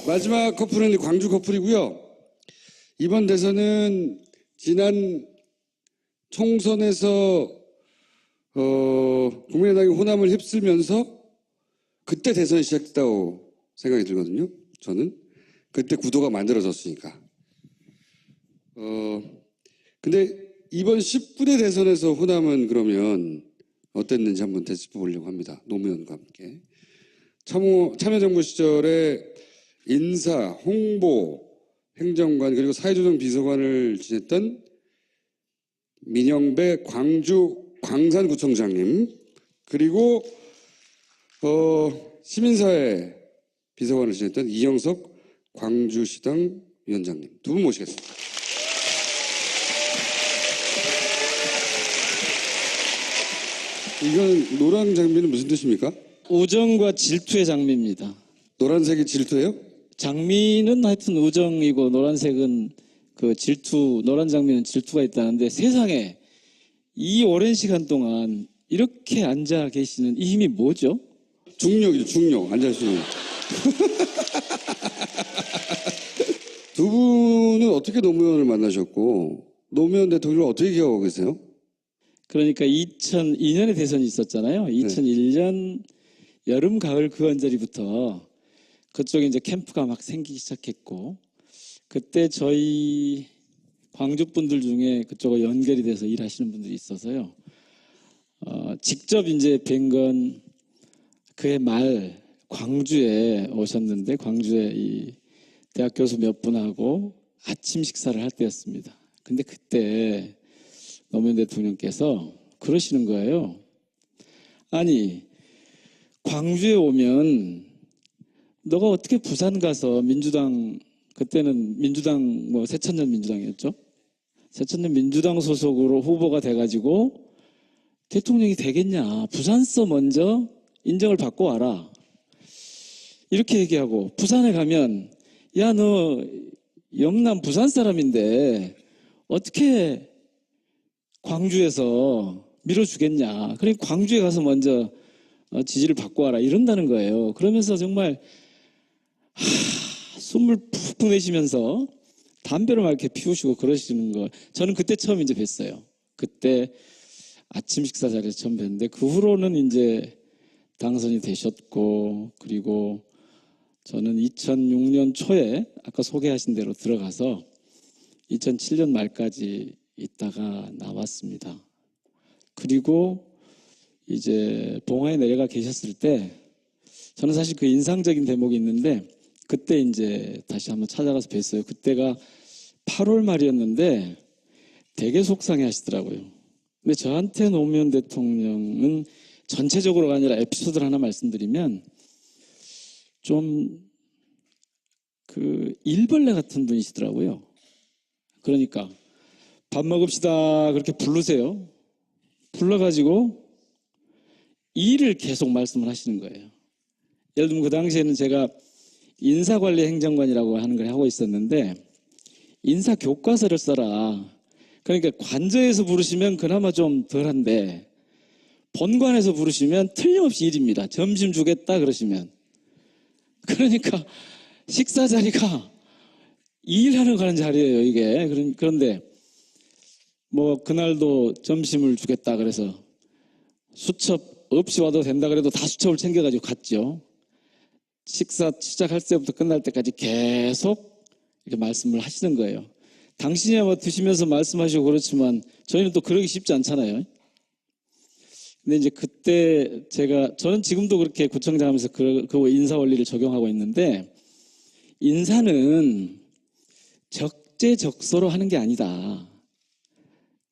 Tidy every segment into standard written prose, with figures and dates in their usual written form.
마지막 커플은 광주 커플이고요. 이번 대선은 지난 총선에서 국민의당이 호남을 휩쓸면서 그때 대선이 시작됐다고 생각이 들거든요. 저는 그때 구도가 만들어졌으니까. 근데 이번 19대 대선에서 호남은 그러면 어땠는지 한번 되짚어 보려고 합니다. 노무현과 함께. 참여정부 시절에 인사, 홍보, 행정관 그리고 사회조정 비서관을 지냈던 민영배 광주 광산구청장님, 그리고 시민사회 비서관을 지냈던 이영석 광주시당 위원장님 두 분 모시겠습니다. 이건 노란 장미는 무슨 뜻입니까? 우정과 질투의 장미입니다. 노란색이 질투예요? 장미는 하여튼 우정이고 노란색은 그 질투, 노란 장미는 질투가 있다는데, 세상에 이 오랜 시간 동안 이렇게 앉아 계시는 이 힘이 뭐죠? 중력이죠, 중력. 앉아있으면. 두 분은 어떻게 노무현을 만나셨고 노무현 대통령을 어떻게 기억하고 계세요? 그러니까 2002년에 대선이 있었잖아요. 2001년 여름, 가을 그 언저리부터 그쪽에 이제 캠프가 막 생기기 시작했고, 그때 저희 광주 분들 중에 그쪽과 연결이 돼서 일하시는 분들이 있어서요. 직접 이제 뵌 건 그해 말 광주에 오셨는데, 광주에 이 대학 교수 몇 분하고 아침 식사를 할 때였습니다. 근데 그때 노무현 대통령께서 그러시는 거예요. 아니, 광주에 오면 너가 어떻게 부산 가서 민주당, 그때는 민주당 새천년 민주당이었죠. 새천년 민주당 소속으로 후보가 돼가지고 대통령이 되겠냐. 부산서 먼저 인정을 받고 와라. 이렇게 얘기하고, 부산에 가면 야, 너 영남 부산 사람인데 어떻게 광주에서 밀어주겠냐. 그러니까 광주에 가서 먼저 지지를 받고 와라. 이런다는 거예요. 그러면서 정말 숨을 푹푹 내쉬면서 담배를 막 이렇게 피우시고 그러시는 거. 저는 그때 처음 이제 뵀어요. 그때 아침 식사 자리에서 처음 뵀는데, 그 후로는 이제 당선이 되셨고, 그리고 저는 2006년 초에 아까 소개하신 대로 들어가서 2007년 말까지 있다가 나왔습니다. 그리고 이제 봉화에 내려가 계셨을 때 저는 사실 그 인상적인 대목이 있는데, 그때 이제 다시 한번 찾아가서 뵀어요. 그때가 8월 말이었는데 되게 속상해 하시더라고요. 근데 저한테 노무현 대통령은 전체적으로가 아니라 에피소드를 하나 말씀드리면, 좀 그 일벌레 같은 분이시더라고요. 그러니까 밥 먹읍시다 그렇게 부르세요. 불러가지고 일을 계속 말씀을 하시는 거예요. 예를 들면 그 당시에는 제가 인사관리 행정관이라고 하는 걸 하고 있었는데, 인사 교과서를 써라. 그러니까 관저에서 부르시면 그나마 좀 덜한데 본관에서 부르시면 틀림없이 일입니다. 점심 주겠다 그러시면. 그러니까 식사 자리가 일하러 가는 자리예요, 이게. 그런데 뭐 그날도 점심을 주겠다 그래서 수첩 없이 와도 된다 그래도 다 수첩을 챙겨가지고 갔죠. 식사 시작할 때부터 끝날 때까지 계속 이렇게 말씀을 하시는 거예요. 당신이야 뭐 드시면서 말씀하시고 그렇지만 저희는 또 그러기 쉽지 않잖아요. 근데 이제 그때 저는 지금도 그렇게 구청장 하면서 그 인사 원리를 적용하고 있는데, 인사는 적재적소로 하는 게 아니다.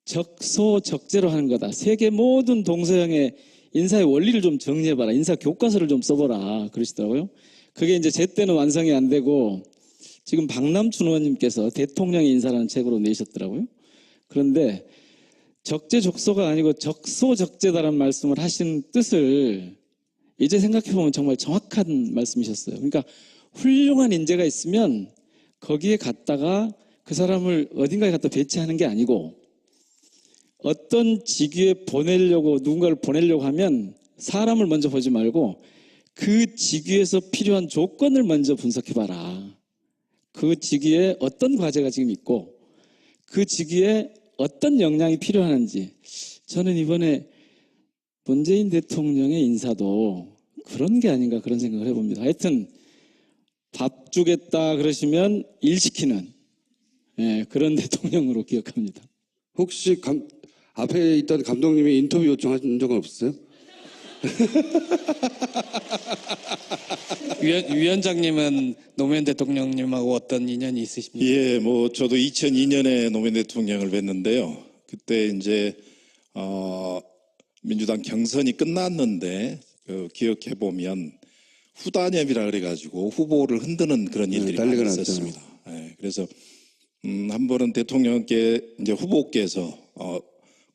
적소적재로 하는 거다. 세계 모든 동서양의 인사의 원리를 좀 정리해봐라. 인사 교과서를 좀 써보라. 그러시더라고요. 그게 이제 제 때는 완성이 안 되고 지금 박남춘 의원님께서 대통령의 인사라는 책으로 내셨더라고요. 그런데 적재적소가 아니고 적소적재다라는 말씀을 하신 뜻을 이제 생각해보면 정말 정확한 말씀이셨어요. 그러니까 훌륭한 인재가 있으면 거기에 갔다가 그 사람을 어딘가에 갖다 배치하는 게 아니고, 어떤 직위에 누군가를 보내려고 하면 사람을 먼저 보지 말고 그 직위에서 필요한 조건을 먼저 분석해봐라. 그 직위에 어떤 과제가 지금 있고 그 직위에 어떤 역량이 필요한지. 저는 이번에 문재인 대통령의 인사도 그런 게 아닌가 그런 생각을 해봅니다. 하여튼 밥 주겠다 그러시면 일 시키는 그런 대통령으로 기억합니다. 혹시 앞에 있던 감독님이 인터뷰 요청하신 적은 없었어요? 위원장님은 노무현 대통령님하고 어떤 인연이 있으십니까? 예, 뭐 저도 2002년에 노무현 대통령을 뵀는데요. 그때 이제 민주당 경선이 끝났는데 기억해 보면 후단협이라 그래가지고 후보를 흔드는 그런 일들이 많이 난리가 있었습니다. 예, 그래서 한 번은 대통령께 이제 후보께서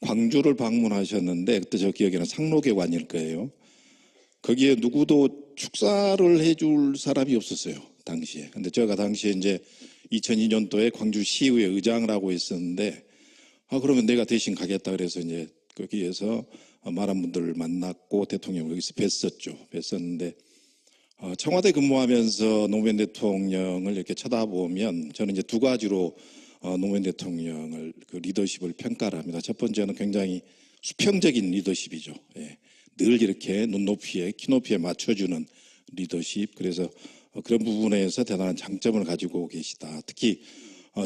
광주를 방문하셨는데 그때 저 기억에는 상록회관일 거예요. 거기에 누구도 축사를 해줄 사람이 없었어요, 당시에. 근데 제가 당시에 이제 2002년도에 광주시의회 의장을 하고 있었는데, 그러면 내가 대신 가겠다 그래서 이제 거기에서 많은 분들을 만났고 대통령 여기서 뵀었죠. 뵀었는데, 청와대 근무하면서 노무현 대통령을 이렇게 쳐다보면 저는 이제 두 가지로 노무현 대통령을 그 리더십을 평가를 합니다. 첫 번째는 굉장히 수평적인 리더십이죠. 예. 늘 이렇게 눈높이에 키높이에 맞춰주는 리더십. 그래서 그런 부분에서 대단한 장점을 가지고 계시다. 특히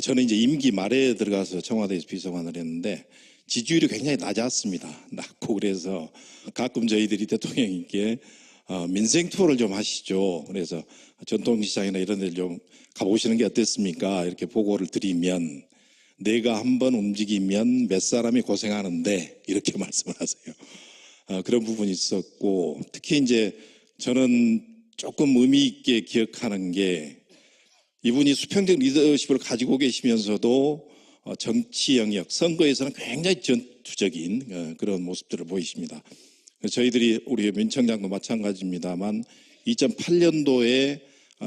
저는 이제 임기 말에 들어가서 청와대에서 비서관을 했는데 지지율이 굉장히 낮았습니다. 낮고 그래서 가끔 저희들이 대통령님께 민생 투어를 좀 하시죠. 그래서 전통시장이나 이런 데를 좀 가보시는 게 어땠습니까? 이렇게 보고를 드리면 내가 한번 움직이면 몇 사람이 고생하는데 이렇게 말씀을 하세요. 그런 부분이 있었고 특히 이제 저는 조금 의미 있게 기억하는 게 이분이 수평적 리더십을 가지고 계시면서도 정치 영역, 선거에서는 굉장히 전투적인 그런 모습들을 보이십니다. 저희들이 우리 민청장도 마찬가지입니다만 2008년도에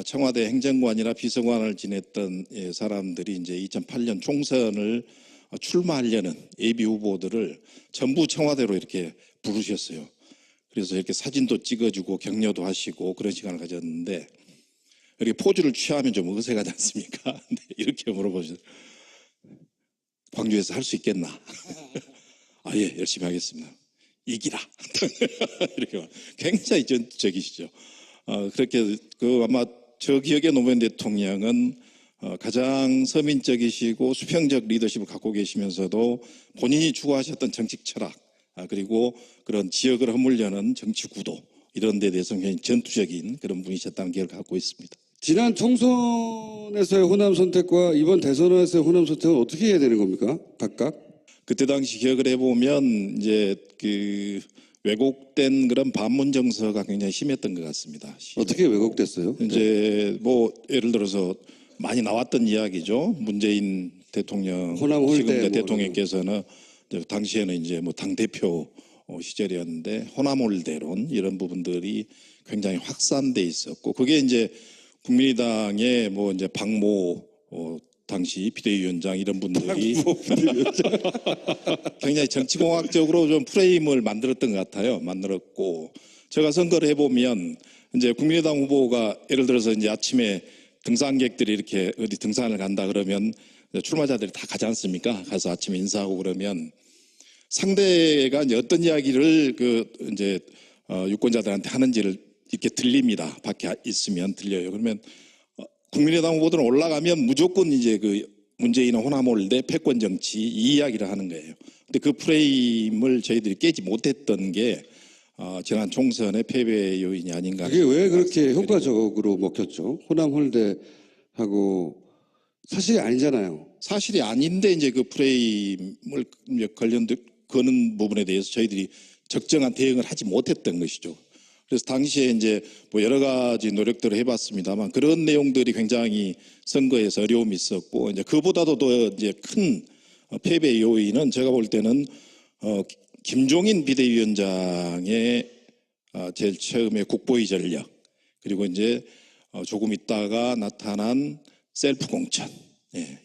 청와대 행정관이나 비서관을 지냈던 사람들이 이제 2008년 총선을 출마하려는 예비 후보들을 전부 청와대로 이렇게 부르셨어요. 그래서 이렇게 사진도 찍어주고 격려도 하시고 그런 시간을 가졌는데 이렇게 포즈를 취하면 좀 어색하지 않습니까? 이렇게 물어보셨어요. 광주에서 할 수 있겠나? 예, 열심히 하겠습니다. 이기라. 이렇게 굉장히 전투적이시죠. 그렇게 아마 저 기억에 노무현 대통령은 가장 서민적이시고 수평적 리더십을 갖고 계시면서도 본인이 추구하셨던 정책 철학 그리고 그런 지역을 허물려는 정치 구도 이런 데 대해서 굉장히 전투적인 그런 분이셨다는 기억을 갖고 있습니다. 지난 총선에서의 호남 선택과 이번 대선에서의 호남 선택은 어떻게 해야 되는 겁니까? 각각? 그때 당시 기억을 해보면 이제 그 왜곡된 그런 반문 정서가 굉장히 심했던 것 같습니다. 어떻게 왜곡됐어요? 이제 뭐 예를 들어서 많이 나왔던 이야기죠. 문재인 대통령, 호남 홀대 지금 뭐 대통령께서는 당시에는 이제 뭐 당 대표 시절이었는데 호남홀대론 이런 부분들이 굉장히 확산돼 있었고 그게 이제 국민의당의 뭐 이제 박모 당시 비대위원장 이런 분들이 굉장히 정치공학적으로 좀 프레임을 만들었던 것 같아요. 만들었고 제가 선거를 해보면 이제 국민의당 후보가 예를 들어서 이제 아침에 등산객들이 이렇게 어디 등산을 간다 그러면 출마자들이 다 가지 않습니까? 가서 아침에 인사하고 그러면 상대가 이제 어떤 이야기를 이제 유권자들한테 하는지를 이렇게 들립니다. 밖에 있으면 들려요. 그러면 국민의당 후보들은 올라가면 무조건 이제 그 문재인은 호남홀대 패권 정치 이 이야기를 하는 거예요. 근데 그 프레임을 저희들이 깨지 못했던 게 지난 총선의 패배 요인이 아닌가. 그게 왜 그렇게 효과적으로 먹혔죠? 호남홀대하고 사실이 아니잖아요. 사실이 아닌데 이제 그 프레임을 거는 부분에 대해서 저희들이 적정한 대응을 하지 못했던 것이죠. 그래서 당시에 이제 뭐 여러 가지 노력들을 해봤습니다만 그런 내용들이 굉장히 선거에서 어려움이 있었고 이제 그보다도 더 이제 큰 패배 요인은 제가 볼 때는 김종인 비대위원장의 제일 처음에 국보위 전략 그리고 이제 조금 있다가 나타난 셀프 공천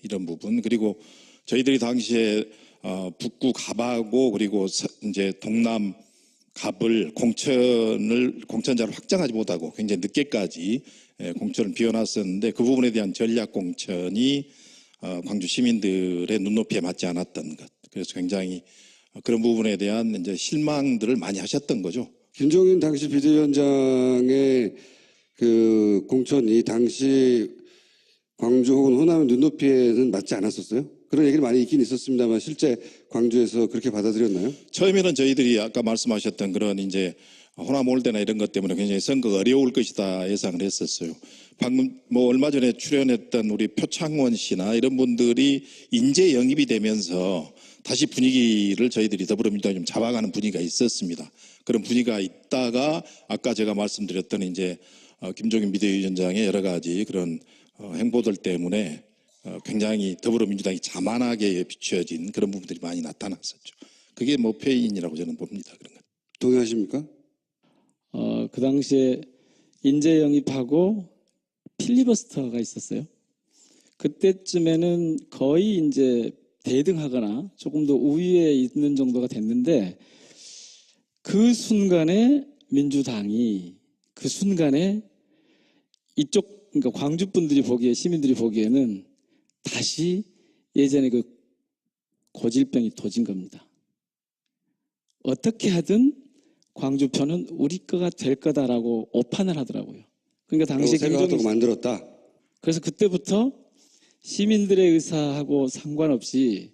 이런 부분 그리고 저희들이 당시에 북구 가바고 그리고 이제 동남 갑을 공천자를 확정하지 못하고 굉장히 늦게까지 공천을 비워놨었는데 그 부분에 대한 전략 공천이 광주 시민들의 눈높이에 맞지 않았던 것. 그래서 굉장히 그런 부분에 대한 이제 실망들을 많이 하셨던 거죠. 김종인 당시 비대위원장의 그 공천이 당시 광주 혹은 호남의 눈높이에는 맞지 않았었어요? 그런 얘기를 많이 있긴 있었습니다만 실제 광주에서 그렇게 받아들였나요? 처음에는 저희들이 아까 말씀하셨던 그런 이제 호남 올대나 이런 것 때문에 굉장히 선거가 어려울 것이다 예상을 했었어요. 방금 뭐 얼마 전에 출연했던 우리 표창원 씨나 이런 분들이 인재 영입이 되면서 다시 분위기를 저희들이 더불어민주당이 좀 잡아가는 분위기가 있었습니다. 그런 분위기가 있다가 아까 제가 말씀드렸던 이제 김종인 비대위원장의 여러 가지 그런 행보들 때문에 굉장히 더불어민주당이 자만하게 비춰진 그런 부분들이 많이 나타났었죠. 그게 뭐 패인이라고 저는 봅니다. 그런 것. 동의하십니까? 그 당시에 인재 영입하고 필리버스터가 있었어요. 그때쯤에는 거의 이제 대등하거나 조금 더 우위에 있는 정도가 됐는데 그 순간에 민주당이 그 순간에 이쪽 그러니까 광주 분들이 보기에 시민들이 보기에는 다시 예전에 그 고질병이 도진 겁니다. 어떻게 하든 광주 편은 우리 거가 될 거다라고 오판을 하더라고요. 그러니까 당시 생각하고 만들었다. 그래서 그때부터 시민들의 의사하고 상관없이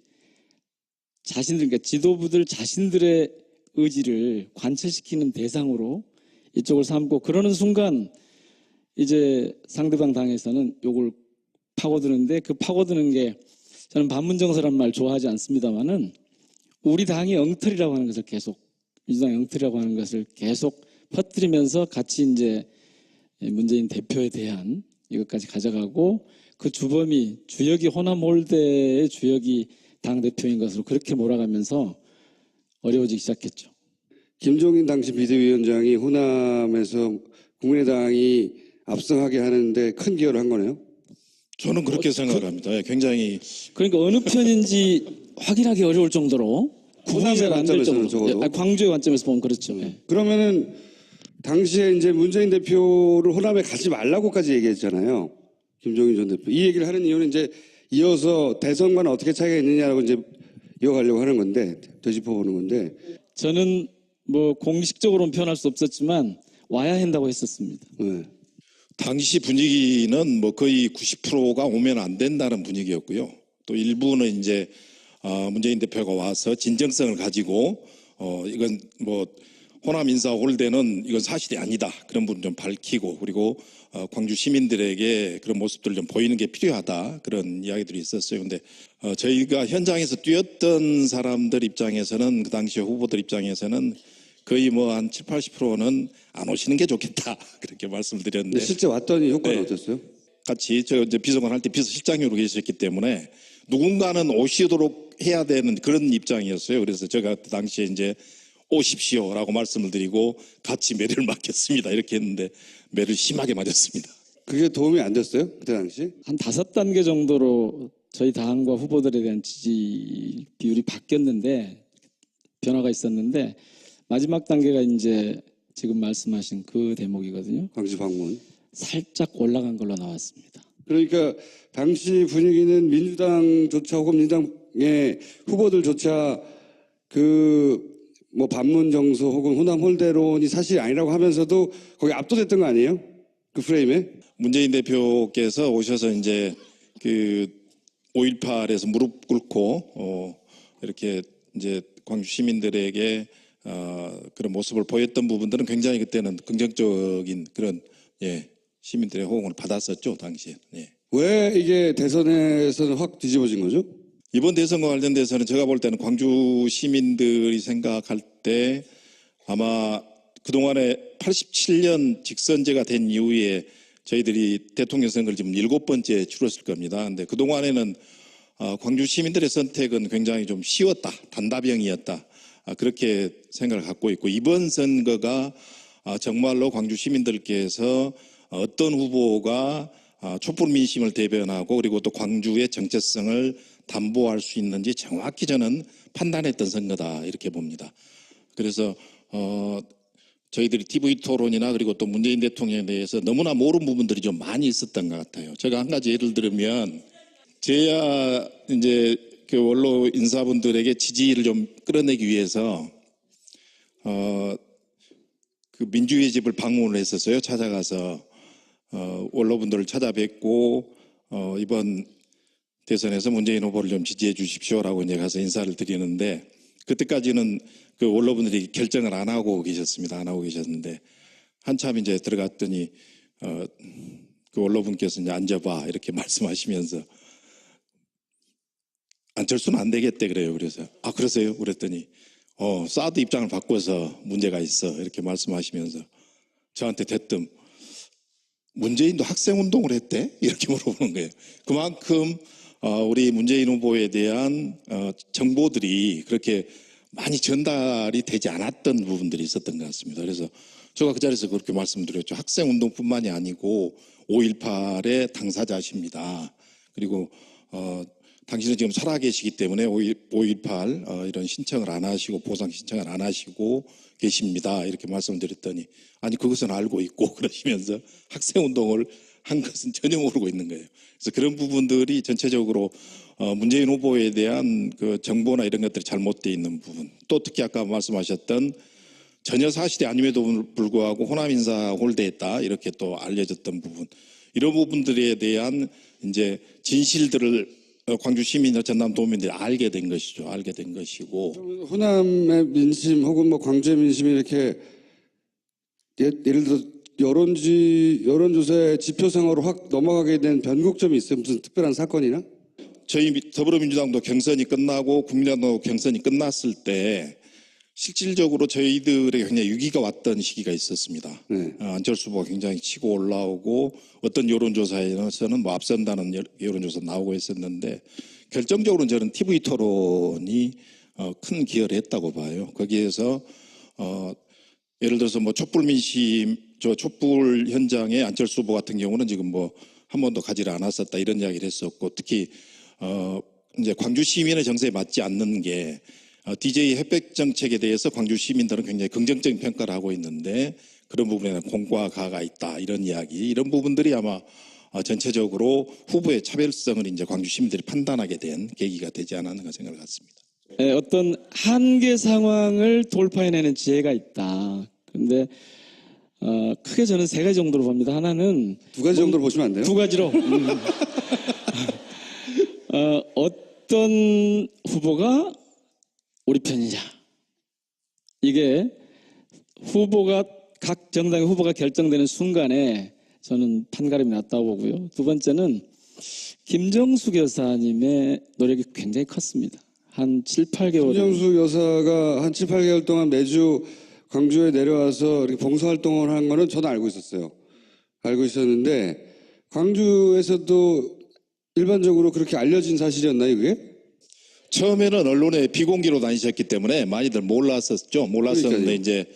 자신들 그러니까 지도부들 자신들의 의지를 관철시키는 대상으로 이쪽을 삼고 그러는 순간 이제 상대방 당에서는 요걸 파고드는데 그 파고드는 게 저는 반문정서란 말 좋아하지 않습니다만은 우리 당이 엉터리라고 하는 것을 계속 민주당 엉터리라고 하는 것을 계속 퍼뜨리면서 같이 이제 문재인 대표에 대한 이것까지 가져가고 그 주범이 주역이 호남 홀대의 주역이 당 대표인 것으로 그렇게 몰아가면서 어려워지기 시작했죠. 김종인 당시 비대위원장이 호남에서 국민의당이 압승하게 하는데 큰 기여를 한 거네요. 저는 그렇게 생각을 합니다. 굉장히 그러니까 어느 편인지 확인하기 어려울 정도로 구분이 잘 안 될 관점에서는 정도로 적어도. 광주의 관점에서 보면 그렇죠. 예. 그러면은 당시에 이제 문재인 대표를 호남에 가지 말라고까지 얘기했잖아요. 김종인 전 대표. 이 얘기를 하는 이유는 이제 이어서 대선과는 어떻게 차이가 있느냐라고 이제 이어가려고 하는 건데 되짚어보는 건데. 저는 뭐 공식적으로는 표현할 수 없었지만 와야 한다고 했었습니다. 네. 당시 분위기는 뭐 거의 90%가 오면 안 된다는 분위기였고요. 또 일부는 이제 문재인 대표가 와서 진정성을 가지고 이건 뭐 호남 인사 홀대는 이건 사실이 아니다. 그런 부분 좀 밝히고 그리고 광주 시민들에게 그런 모습들을 좀 보이는 게 필요하다. 그런 이야기들이 있었어요. 근데 저희가 현장에서 뛰었던 사람들 입장에서는 그 당시 후보들 입장에서는 거의 뭐 한 70, 80%는 안 오시는 게 좋겠다. 그렇게 말씀을 드렸는데 실제 왔더니 효과는 네. 어땠어요? 같이 저 이제 비서관 할 때 비서실장으로 계셨기 때문에 누군가는 오시도록 해야 되는 그런 입장이었어요. 그래서 제가 그 당시에 이제 오십시오라고 말씀을 드리고 같이 매를 맞겠습니다. 이렇게 했는데 매를 심하게 맞았습니다. 그게 도움이 안 됐어요? 그때 당시? 한 5단계 정도로 저희 당과 후보들에 대한 지지 비율이 바뀌었는데 변화가 있었는데 마지막 단계가 이제 지금 말씀하신 그 대목이거든요. 광주 방문. 살짝 올라간 걸로 나왔습니다. 그러니까 당시 분위기는 민주당조차 혹은 민주당의 후보들조차 그 뭐 반문 정서 혹은 호남 홀대론이 사실이 아니라고 하면서도 거기 압도됐던 거 아니에요? 그 프레임에? 문재인 대표께서 오셔서 이제 그 5.18에서 무릎 꿇고 이렇게 이제 광주 시민들에게 그런 모습을 보였던 부분들은 굉장히 그때는 긍정적인 그런 시민들의 호응을 받았었죠 당시에. 예. 왜 이게 대선에서는 확 뒤집어진 거죠? 이번 대선과 관련돼서는 제가 볼 때는 광주 시민들이 생각할 때 아마 그동안에 87년 직선제가 된 이후에 저희들이 대통령 선거를 지금 7번째 치렀을 겁니다. 근데 그동안에는 광주 시민들의 선택은 굉장히 좀 쉬웠다. 단답형이었다. 그렇게 생각을 갖고 있고 이번 선거가 정말로 광주 시민들께서 어떤 후보가 촛불 민심을 대변하고 그리고 또 광주의 정체성을 담보할 수 있는지 정확히 저는 판단했던 선거다 이렇게 봅니다. 그래서 저희들이 TV 토론이나 그리고 또 문재인 대통령에 대해서 너무나 모르는 부분들이 좀 많이 있었던 것 같아요. 제가 한 가지 예를 들면, 제야 이제 그 원로 인사분들에게 지지를 좀 끌어내기 위해서 그 민주의 집을 방문을 했었어요. 찾아가서 원로분들을 찾아뵙고 이번 대선에서 문재인 후보를 좀 지지해 주십시오라고 이제 가서 인사를 드리는데, 그때까지는 그 원로분들이 결정을 안 하고 계셨습니다. 안 하고 계셨는데 한참 이제 들어갔더니 그 원로분께서 이제 앉아봐 이렇게 말씀하시면서 안철수는 안 되겠대 그래요. 그래서 아 그러세요? 그랬더니 사드 입장을 바꿔서 문제가 있어 이렇게 말씀하시면서 저한테 대뜸 문재인도 학생운동을 했대? 이렇게 물어보는 거예요. 그만큼 우리 문재인 후보에 대한 정보들이 그렇게 많이 전달이 되지 않았던 부분들이 있었던 것 같습니다. 그래서 제가 그 자리에서 그렇게 말씀드렸죠. 학생운동뿐만이 아니고 5.18의 당사자십니다. 그리고 당신은 지금 살아계시기 때문에 5.18 이런 신청을 안 하시고 보상 신청을 안 하시고 계십니다. 이렇게 말씀드렸더니 아니 그것은 알고 있고 그러시면서 학생운동을 한 것은 전혀 모르고 있는 거예요. 그래서 그런 부분들이 전체적으로 문재인 후보에 대한 그 정보나 이런 것들이 잘못되어 있는 부분, 또 특히 아까 말씀하셨던 전혀 사실이 아님에도 불구하고 호남 인사 홀대했다 이렇게 또 알려졌던 부분, 이런 부분들에 대한 이제 진실들을 광주 시민이나 전남 도민들이 알게 된 것이죠. 알게 된 것이고, 호남의 민심 혹은 뭐 광주의 민심이 이렇게 예를 들어 여론조사의 지표상으로 확 넘어가게 된 변곡점이 있어요? 무슨 특별한 사건이나? 저희 더불어민주당도 경선이 끝나고 국민의당도 경선이 끝났을 때 실질적으로 저희들에게 굉장히 위기가 왔던 시기가 있었습니다. 네. 안철수 후보가 굉장히 치고 올라오고 어떤 여론조사에서는 뭐 앞선다는 여론조사 나오고 있었는데, 결정적으로 저는 TV 토론이 큰 기여를 했다고 봐요. 거기에서 예를 들어서 뭐 촛불 민심, 촛불 현장에 안철수 후보 같은 경우는 지금 뭐 한 번도 가지를 않았었다 이런 이야기를 했었고, 특히 이제 광주 시민의 정서에 맞지 않는 게 DJ 햇볕 정책에 대해서 광주 시민들은 굉장히 긍정적인 평가를 하고 있는데 그런 부분에는 공과 가가 있다 이런 이야기, 이런 부분들이 아마 전체적으로 후보의 차별성을 이제 광주 시민들이 판단하게 된 계기가 되지 않았는가 생각을 갖습니다. 네, 어떤 한계 상황을 돌파해내는 지혜가 있다. 그런데 크게 저는 세 가지 정도로 봅니다. 하나는 두 가지 정도로 보시면 안 돼요? 두 가지로 어떤 후보가 우리 편이냐, 이게 후보가 각 정당의 후보가 결정되는 순간에 저는 판가름이 났다고 보고요. 두 번째는 김정숙 여사님의 노력이 굉장히 컸습니다. 한 7, 8개월. 김정숙 여사가 한 7, 8개월 동안 매주 광주에 내려와서 이렇게 봉사활동을 한 거는 저도 알고 있었어요. 알고 있었는데 광주에서도 일반적으로 그렇게 알려진 사실이었나요, 그게? 처음에는 언론에 비공개로 다니셨기 때문에 많이들 몰랐었죠. 몰랐었는데 그러니까요. 이제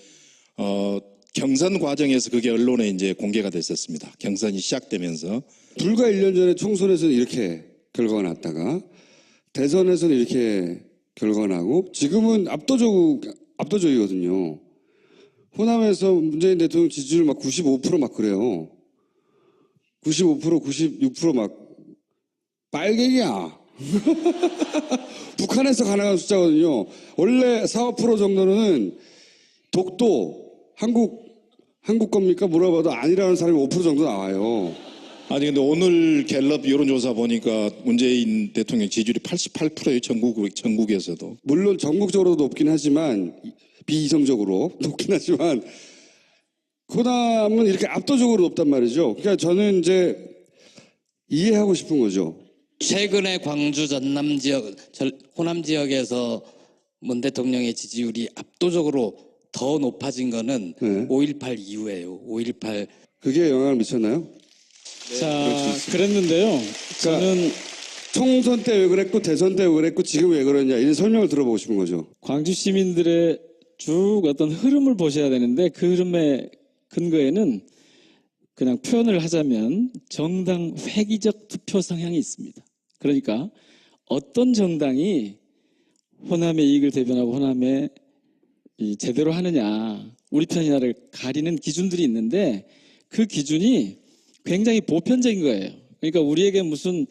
경선 과정에서 그게 언론에 이제 공개가 됐었습니다. 경선이 시작되면서. 불과 1년 전에 총선에서는 이렇게 결과가 났다가 대선에서는 이렇게 결과가 나고 지금은 압도적이거든요. 호남에서 문재인 대통령 지지율 막 95% 그래요. 95%, 96% 막 빨갱이야. 북한에서 가능한 숫자거든요. 원래 4, 5% 정도는 독도 한국 겁니까? 물어봐도 아니라는 사람이 5% 정도 나와요. 아니 근데 오늘 갤럽 여론조사 보니까 문재인 대통령 지지율이 88%예요. 전국에서도. 물론 전국적으로 높긴 하지만 비이성적으로 높긴 하지만 호남은 이렇게 압도적으로 높단 말이죠. 그러니까 저는 이제 이해하고 싶은 거죠. 최근에 광주 전남 지역, 호남 지역에서 문 대통령의 지지율이 압도적으로 더 높아진 거는 네. 5.18 이후에요. 5.18. 그게 영향을 미쳤나요? 자, 그랬는데요. 저는 총선 때 왜 그랬고 대선 때 왜 그랬고 지금 왜 그러냐 이런 설명을 들어보고 싶은 거죠. 광주 시민들의 쭉 어떤 흐름을 보셔야 되는데 그 흐름의 근거에는 그냥 표현을 하자면 정당 회귀적 투표 성향이 있습니다. 그러니까 어떤 정당이 호남의 이익을 대변하고 호남의 이 제대로 하느냐, 우리 편이냐를 가리는 기준들이 있는데 그 기준이 굉장히 보편적인 거예요. 그러니까 우리에게 무슨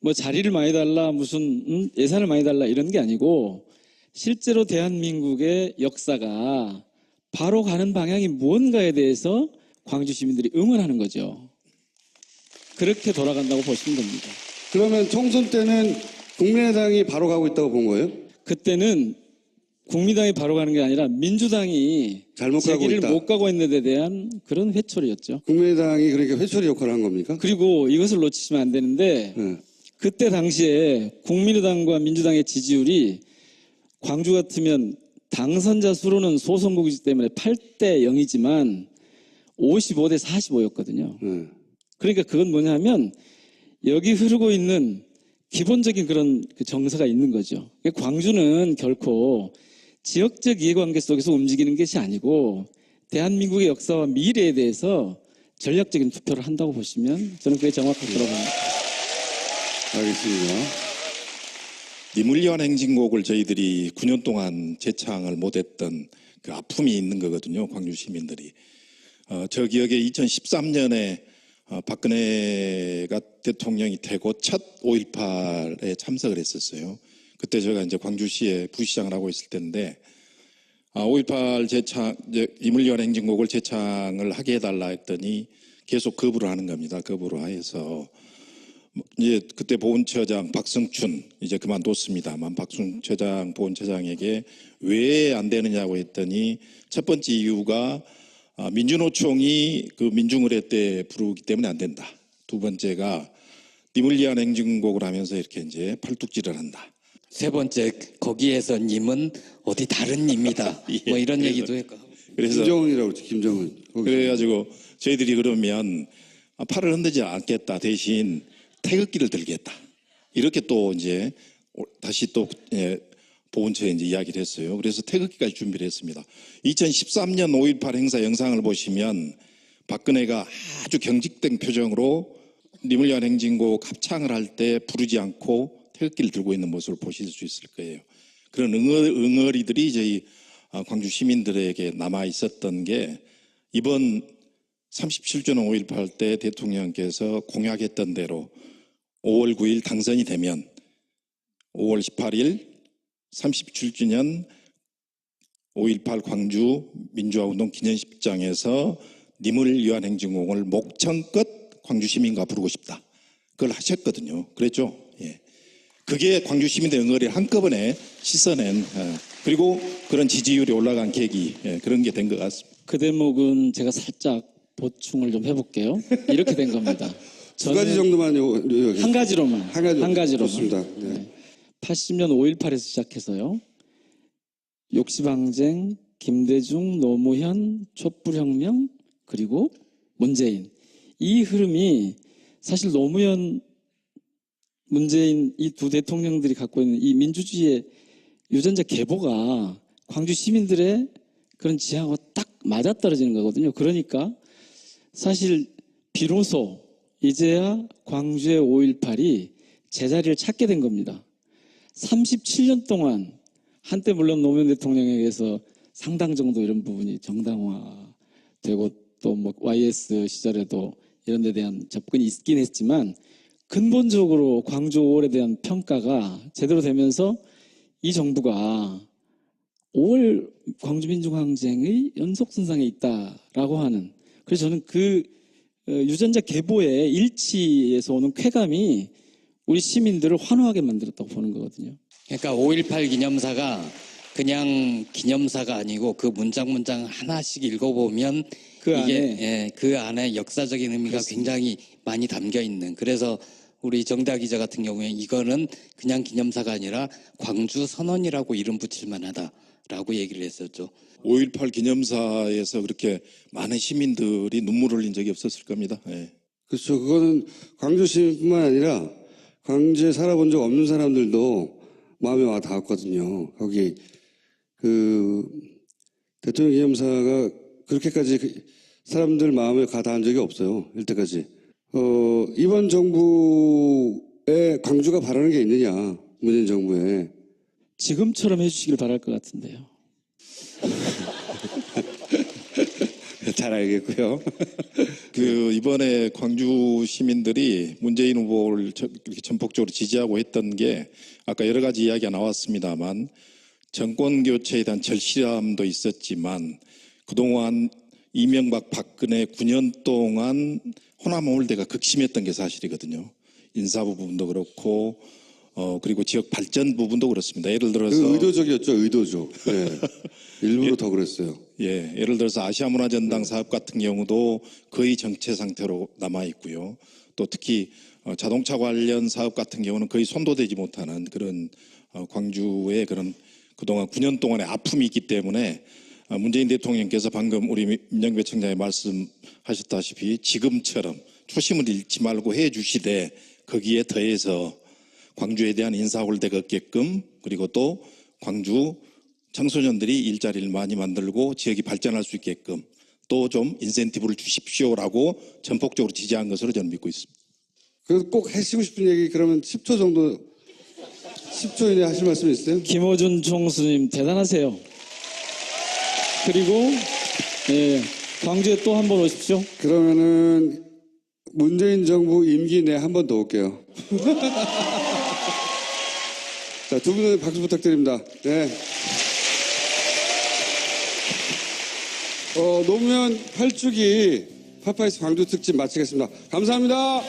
뭐 자리를 많이 달라, 무슨 예산을 많이 달라 이런 게 아니고 실제로 대한민국의 역사가 바로 가는 방향이 무언가에 대해서 광주 시민들이 응원하는 거죠. 그렇게 돌아간다고 보시면 됩니다. 그러면 총선 때는 국민의당이 바로 가고 있다고 본 거예요? 그때는 국민당이 바로 가는 게 아니라 민주당이 잘못 제 가고 길을 있다. 못 가고 있는 데 대한 그런 회초리였죠. 국민의당이 그러니까 회초리 역할을 한 겁니까? 그리고 이것을 놓치시면 안 되는데 네. 그때 당시에 국민의당과 민주당의 지지율이 광주 같으면 당선자 수로는 소선거이기 때문에 8대 0이지만 55대 45였거든요. 네. 그러니까 그건 뭐냐면 여기 흐르고 있는 기본적인 그런 그 정서가 있는 거죠. 광주는 결코 지역적 이해관계 속에서 움직이는 것이 아니고 대한민국의 역사와 미래에 대해서 전략적인 투표를 한다고 보시면 저는 그게 정확하다고 봅니다. 알겠습니다. 니물리한 행진곡을 저희들이 9년 동안 재창을 못했던 그 아픔이 있는 거거든요. 광주 시민들이. 저 기억에 2013년에 박근혜가 대통령이 되고 첫 5.18에 참석을 했었어요. 그때 제가 이제 광주시에 부시장을 하고 있을 때인데 5.18 재창, 니물리한 행진곡을 재창을 하게 해달라 했더니 계속 거부를 하는 겁니다. 거부를 해서 이제 그때 보훈처장 박성춘 이제 그만뒀습니다만 박성처장 보훈처장에게 왜 안 되느냐고 했더니 첫 번째 이유가 민주노총이 그 민중의례 때 부르기 때문에 안 된다. 두 번째가 니물리한 행진곡을 하면서 이렇게 이제 팔뚝질을 한다. 세 번째 거기에서 님은 어디 다른 님이다. 예, 뭐 이런 그래서- 얘기도 했고. 그래서 김정은이라고 그러죠. 김정은. 거기서. 그래가지고 저희들이 그러면 팔을 흔들지 않겠다 대신 태극기를 들겠다. 이렇게 또 이제 다시 또 보훈처에 이제 이야기를 했어요. 그래서 태극기까지 준비를 했습니다. 2013년 5.18 행사 영상을 보시면 박근혜가 아주 경직된 표정으로 니물리한 행진곡 합창을 할 때 부르지 않고 태극기를 들고 있는 모습을 보실 수 있을 거예요. 그런 응어리들이 저희 광주 시민들에게 남아 있었던 게 이번 37주년 5.18 때 대통령께서 공약했던 대로 5월 9일 당선이 되면 5월 18일 37주년 5.18 광주 민주화운동 기념식장에서 님을 위한 행진곡을 목청껏 광주 시민과 부르고 싶다. 그걸 하셨거든요. 그랬죠? 예. 그게 광주 시민들의 응어리를 한꺼번에 씻어낸 그리고 그런 지지율이 올라간 계기 그런 게 된 것 같습니다. 그 대목은 제가 살짝 보충을 좀 해볼게요. 이렇게 된 겁니다. 두 가지 정도만 한 가지로만. 한 가지로만. 좋습니다. 네. 네. 80년 5.18에서 시작해서요. 욕시방쟁, 김대중, 노무현, 촛불혁명, 그리고 문재인. 이 흐름이 사실 노무현, 문재인 이 두 대통령들이 갖고 있는 이 민주주의의 유전자 계보가 광주 시민들의 그런 지향하고 딱 맞아떨어지는 거거든요. 그러니까 사실 비로소 이제야 광주의 5.18이 제자리를 찾게 된 겁니다. 37년 동안 한때 물론 노무현 대통령에 의해서 상당 정도 이런 부분이 정당화되고 또 뭐 YS 시절에도 이런 데 대한 접근이 있긴 했지만 근본적으로 광주 5월에 대한 평가가 제대로 되면서 이 정부가 5월 광주민주항쟁의 연속선상에 있다라고 하는 그래서 저는 그 유전자 계보의 일치에서 오는 쾌감이 우리 시민들을 환호하게 만들었다고 보는 거거든요. 그러니까 5.18 기념사가 그냥 기념사가 아니고 그 문장 하나씩 읽어보면 그 이게 그 안에 역사적인 의미가 굉장히 많이 담겨 있는. 그래서 우리 정대하 기자 같은 경우에 이거는 그냥 기념사가 아니라 광주 선언이라고 이름 붙일 만하다라고 얘기를 했었죠. 5.18 기념사에서 그렇게 많은 시민들이 눈물을 흘린 적이 없었을 겁니다. 예. 그렇죠. 그거는 광주 시민뿐만 아니라 광주에 살아본 적 없는 사람들도 마음에 와 닿았거든요. 거기 그 대통령 기념사가 그렇게까지 사람들 마음에 가 닿은 적이 없어요. 이때까지. 이번 정부에 광주가 바라는 게 있느냐, 문재인 정부에. 지금처럼 해주시길 바랄 것 같은데요. 잘 알겠고요. 그 이번에 광주 시민들이 문재인 후보를 이렇게 전폭적으로 지지하고 했던 게 아까 여러 가지 이야기가 나왔습니다만 정권 교체에 대한 절실함도 있었지만 그동안 이명박 박근혜 9년 동안 호남 홀대가 극심했던 게 사실이거든요. 인사 부분도 그렇고 그리고 지역 발전 부분도 그렇습니다. 예를 들어서 그 의도적이었죠, 의도적. 네. 일부러 더 그랬어요. 예, 예를 들어서 아시아문화전당 사업 같은 경우도 거의 정체 상태로 남아 있고요. 또 특히 자동차 관련 사업 같은 경우는 거의 손도 대지 못하는 그런 광주의 그런 그동안 9년 동안의 아픔이 있기 때문에 문재인 대통령께서 방금 우리 민정배 청장이 말씀하셨다시피 지금처럼 초심을 잃지 말고 해 주시되 거기에 더해서 광주에 대한 인사홀대가 없게끔 그리고 또 광주 청소년들이 일자리를 많이 만들고 지역이 발전할 수 있게끔 또 좀 인센티브를 주십시오라고 전폭적으로 지지한 것으로 저는 믿고 있습니다. 그래서 꼭 하시고 싶은 얘기 그러면 10초 정도, 10초 이내 하실 말씀 있어요? 김어준 총수님 대단하세요. 그리고 예, 광주에 또 한 번 오십시오. 그러면은 문재인 정부 임기 내 한 번 더 올게요. 자, 두 분의 박수 부탁드립니다. 네. 노무현 8주기 파파이스 광주 특집 마치겠습니다. 감사합니다.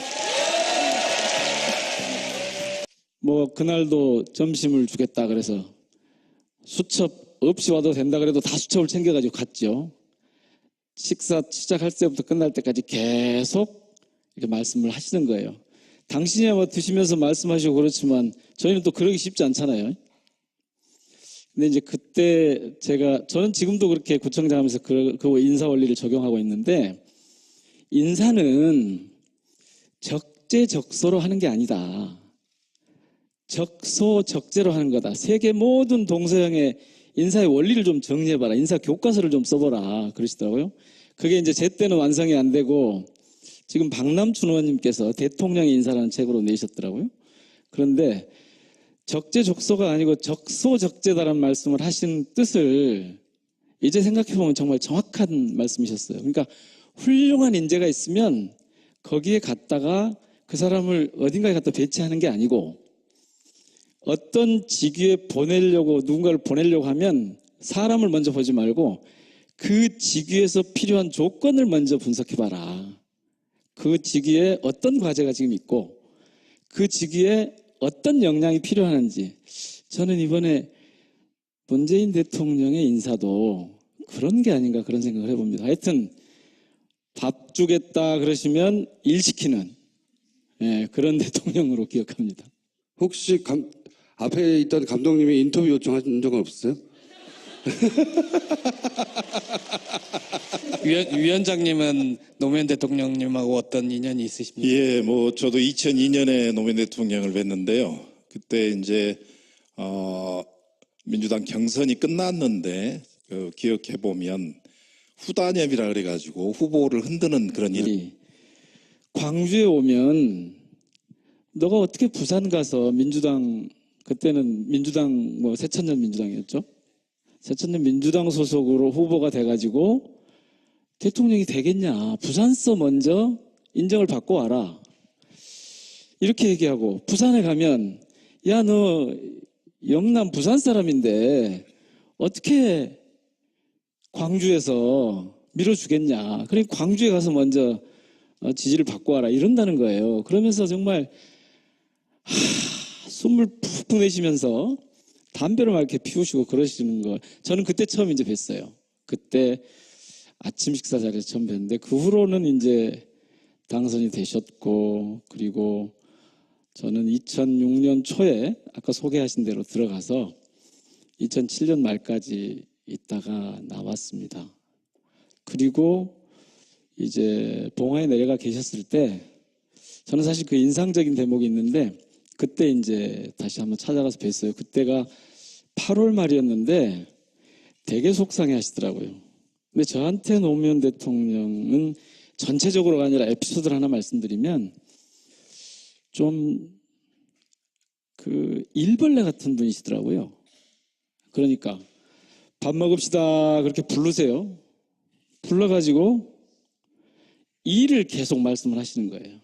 뭐 그날도 점심을 주겠다 그래서 수첩 없이 와도 된다 그래도 다 수첩을 챙겨가지고 갔죠. 식사 시작할 때부터 끝날 때까지 계속 이렇게 말씀을 하시는 거예요. 당신이 뭐 드시면서 말씀하시고 그렇지만 저희는 또 그러기 쉽지 않잖아요. 근데 이제 그때 저는 지금도 그렇게 구청장 하면서 그 인사 원리를 적용하고 있는데 인사는 적재적소로 하는 게 아니다. 적소적재로 하는 거다. 세계 모든 동서양의 인사의 원리를 좀 정리해봐라. 인사 교과서를 좀 써보라. 그러시더라고요. 그게 이제 제 때는 완성이 안 되고 지금 박남춘 의원님께서 대통령의 인사라는 책으로 내셨더라고요. 그런데 적재적소가 아니고 적소적재다라는 말씀을 하신 뜻을 이제 생각해보면 정말 정확한 말씀이셨어요. 그러니까 훌륭한 인재가 있으면 거기에 갔다가 그 사람을 어딘가에 갖다 배치하는 게 아니고 어떤 직위에 누군가를 보내려고 하면 사람을 먼저 보지 말고 그 직위에서 필요한 조건을 먼저 분석해봐라. 그 직위에 어떤 과제가 지금 있고 그 직위에 어떤 역량이 필요한지 저는 이번에 문재인 대통령의 인사도 그런 게 아닌가 그런 생각을 해봅니다. 하여튼 밥 주겠다 그러시면 일 시키는 그런 대통령으로 기억합니다. 혹시 앞에 있던 감독님이 인터뷰 요청하신 적은 없었어요? 위원장님은 노무현 대통령님하고 어떤 인연이 있으십니까? 예, 뭐 저도 2002년에 노무현 대통령을 뵀는데요. 그때 이제 민주당 경선이 끝났는데 기억해 보면 후단협이라 그래가지고 후보를 흔드는 그런 일. 광주에 오면 너가 어떻게 부산 가서 민주당 그때는 민주당 뭐 새천년 민주당이었죠. 새천년 민주당 소속으로 후보가 돼가지고 대통령이 되겠냐. 부산서 먼저 인정을 받고 와라. 이렇게 얘기하고 부산에 가면 야, 너 영남 부산 사람인데 어떻게 광주에서 밀어주겠냐. 그러니까 광주에 가서 먼저 지지를 받고 와라. 이런다는 거예요. 그러면서 정말 숨을 푹 내쉬면서 담배를 막 이렇게 피우시고 그러시는 걸 저는 그때 처음 이제 뵀어요. 그때 아침 식사 자리에서 처음 뵀는데 그 후로는 이제 당선이 되셨고 그리고 저는 2006년 초에 아까 소개하신 대로 들어가서 2007년 말까지 있다가 나왔습니다. 그리고 이제 봉화에 내려가 계셨을 때 저는 사실 그 인상적인 대목이 있는데 그때 이제 다시 한번 찾아가서 뵀어요. 그때가 8월 말이었는데 되게 속상해 하시더라고요. 근데 저한테 노무현 대통령은 전체적으로가 아니라 에피소드를 하나 말씀드리면 좀 그 일벌레 같은 분이시더라고요. 그러니까 밥 먹읍시다 그렇게 부르세요. 불러가지고 일을 계속 말씀을 하시는 거예요.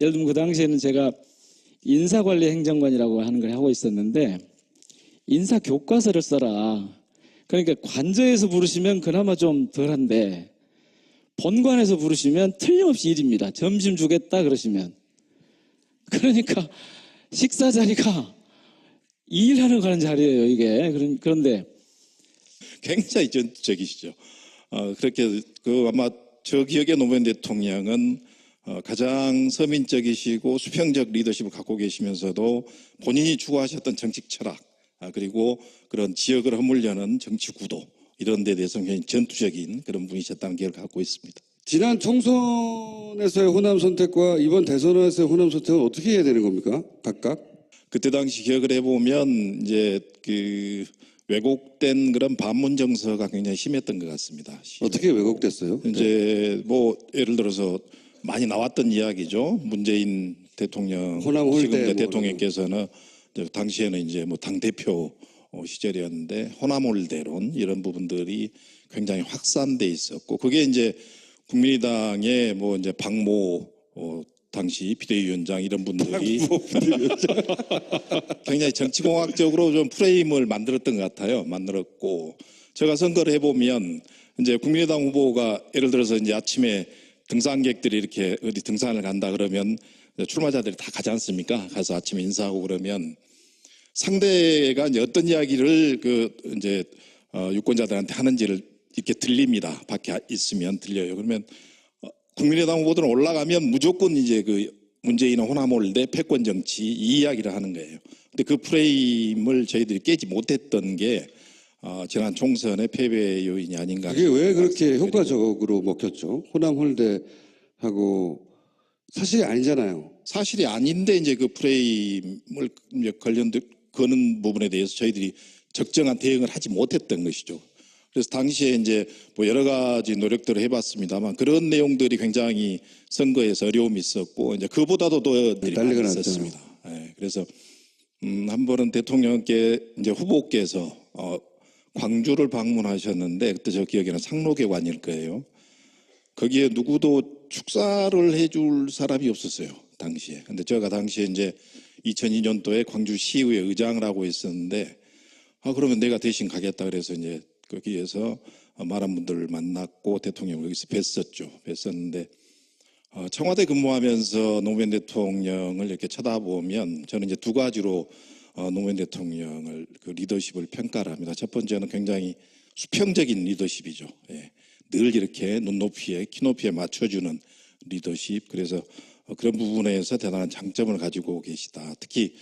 예를 들면 그 당시에는 제가 인사관리 행정관이라고 하는 걸 하고 있었는데 인사 교과서를 써라. 그러니까 관저에서 부르시면 그나마 좀 덜한데 본관에서 부르시면 틀림없이 일입니다. 점심 주겠다 그러시면. 그러니까 식사 자리가 일하러 가는 자리예요, 이게. 그런데 굉장히 전투적이시죠. 그렇게 아마 저 기억에 노무현 대통령은 가장 서민적이시고 수평적 리더십을 갖고 계시면서도 본인이 추구하셨던 정책 철학 그리고 그런 지역을 허물려는 정치 구도 이런 데 대해서 굉장히 전투적인 그런 분이셨다는 기억을 갖고 있습니다. 지난 총선에서의 호남 선택과 이번 대선에서의 호남 선택은 어떻게 해야 되는 겁니까? 각각? 그때 당시 기억을 해보면 이제 그 왜곡된 그런 반문 정서가 굉장히 심했던 것 같습니다. 어떻게 왜곡됐어요? 이제 뭐 예를 들어서 많이 나왔던 이야기죠. 문재인 대통령, 호남 홀대 지금 이제 뭐 대통령께서는 당시에는 이제 뭐 당 대표 시절이었는데 호남 홀대론 이런 부분들이 굉장히 확산돼 있었고 그게 이제 국민의당의 뭐 이제 박모 당시 비대위원장 이런 분들이 굉장히 정치공학적으로 좀 프레임을 만들었던 것 같아요. 만들었고 제가 선거를 해보면 이제 국민의당 후보가 예를 들어서 이제 아침에 등산객들이 이렇게 어디 등산을 간다 그러면 출마자들이 다 가지 않습니까? 가서 아침에 인사하고 그러면 상대가 이제 어떤 이야기를 이제 유권자들한테 하는지를 이렇게 들립니다. 밖에 있으면 들려요. 그러면 국민의당 후보들은 올라가면 무조건 이제 그 문재인은 호남홀대 패권 정치 이 이야기를 하는 거예요. 근데 그 프레임을 저희들이 깨지 못했던 게 지난 총선의 패배 요인이 아닌가. 그게 왜 그렇게 효과적으로 먹혔죠? 호남 홀대하고 사실이 아니잖아요. 사실이 아닌데 이제 그 프레임을 이제 거는 부분에 대해서 저희들이 적정한 대응을 하지 못했던 것이죠. 그래서 당시에 이제 뭐 여러 가지 노력들을 해봤습니다만 그런 내용들이 굉장히 선거에서 어려움이 있었고 이제 그보다도 더 난리가 났죠. 있었습니다. 예, 그래서 한 번은 대통령께 이제 후보께서 광주를 방문하셨는데 그때 저 기억에는 상록회관일 거예요. 거기에 누구도 축사를 해줄 사람이 없었어요 당시에. 근데 제가 당시에 이제 2002년도에 광주시의회 의장을 하고 있었는데 그러면 내가 대신 가겠다 그래서 이제 거기에서 많은 분들을 만났고 대통령을 여기서 뵀었는데 청와대 근무하면서 노무현 대통령을 이렇게 쳐다보면 저는 이제 두 가지로 노무현 대통령을 그 리더십을 평가를 합니다. 첫 번째는 굉장히 수평적인 리더십이죠. 예. 늘 이렇게 눈높이에 키높이에 맞춰주는 리더십. 그래서 그런 부분에서 대단한 장점을 가지고 계시다. 특히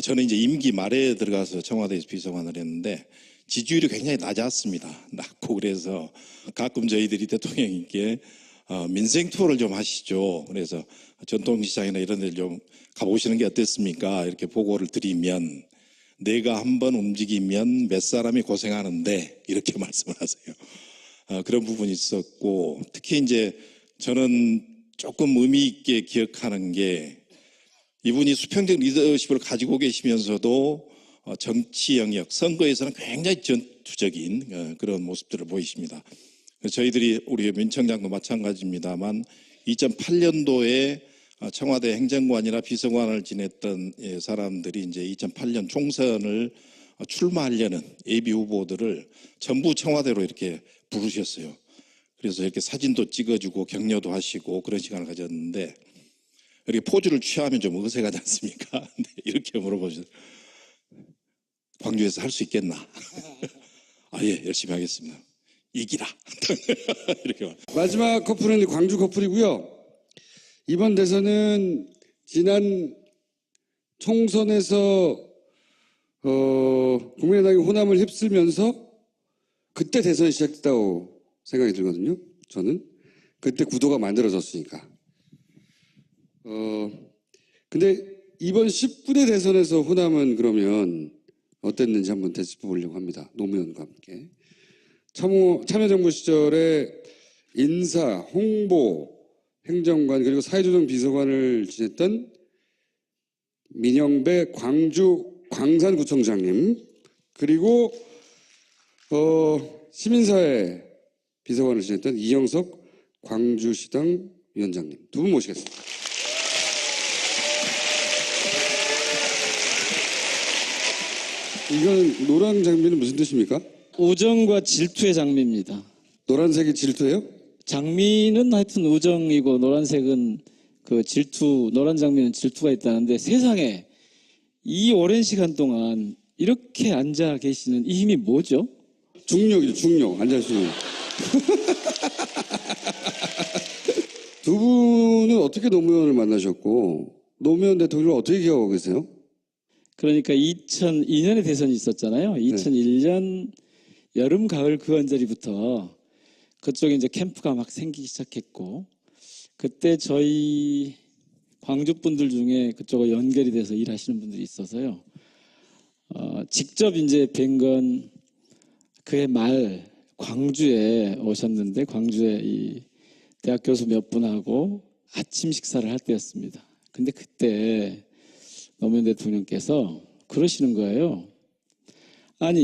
저는 이제 임기 말에 들어가서 청와대에서 비서관을 했는데 지지율이 굉장히 낮았습니다. 낮고 그래서 가끔 저희들이 대통령님께 민생 투어를 좀 하시죠. 그래서 전통시장이나 이런 데를 좀 가보시는 게 어땠습니까? 이렇게 보고를 드리면 내가 한번 움직이면 몇 사람이 고생하는데 이렇게 말씀을 하세요. 그런 부분이 있었고 특히 이제 저는 조금 의미 있게 기억하는 게 이분이 수평적 리더십을 가지고 계시면서도 정치 영역, 선거에서는 굉장히 전투적인 그런 모습들을 보이십니다. 저희들이 우리 민청장도 마찬가지입니다만 2008년도에 청와대 행정관이나 비서관을 지냈던 사람들이 이제 2008년 총선을 출마하려는 예비 후보들을 전부 청와대로 이렇게 부르셨어요. 그래서 이렇게 사진도 찍어주고 격려도 하시고 그런 시간을 가졌는데 이렇게 포즈를 취하면 좀 어색하지 않습니까? 이렇게 물어보셨어요. 광주에서 할 수 있겠나? 예, 열심히 하겠습니다. 이기라. 이렇게 마지막 커플은 광주 커플이고요. 이번 대선은 지난 총선에서 국민의당이 호남을 휩쓸면서 그때 대선이 시작됐다고 생각이 들거든요. 저는 그때 구도가 만들어졌으니까. 근데 이번 19대 대선에서 호남은 그러면 어땠는지 한번 되짚어보려고 합니다. 노무현과 함께. 참여정부 시절에 인사, 홍보, 행정관 그리고 사회조정 비서관을 지냈던 민영배 광주 광산구청장님 그리고 시민사회 비서관을 지냈던 이영석 광주시당 위원장님 두 분 모시겠습니다. 이건 노란 장미는 무슨 뜻입니까? 우정과 질투의 장미입니다. 노란색이 질투예요? 장미는 하여튼 우정이고 노란색은 그 질투, 노란 장미는 질투가 있다는데 세상에 이 오랜 시간 동안 이렇게 앉아 계시는 이 힘이 뭐죠? 중력이죠, 중력. 앉아있으면. 두 분은 어떻게 노무현을 만나셨고, 노무현 대통령을 어떻게 기억하고 계세요? 그러니까 2002년에 대선이 있었잖아요. 2001년 여름, 가을 그 언저리부터 그쪽에 이제 캠프가 막 생기기 시작했고, 그때 저희 광주 분들 중에 그쪽과 연결이 돼서 일하시는 분들이 있어서요. 직접 이제 뵌 건 그해 말 광주에 오셨는데 광주에 이 대학 교수 몇 분하고 아침 식사를 할 때였습니다. 근데 그때 노무현 대통령께서 그러시는 거예요. 아니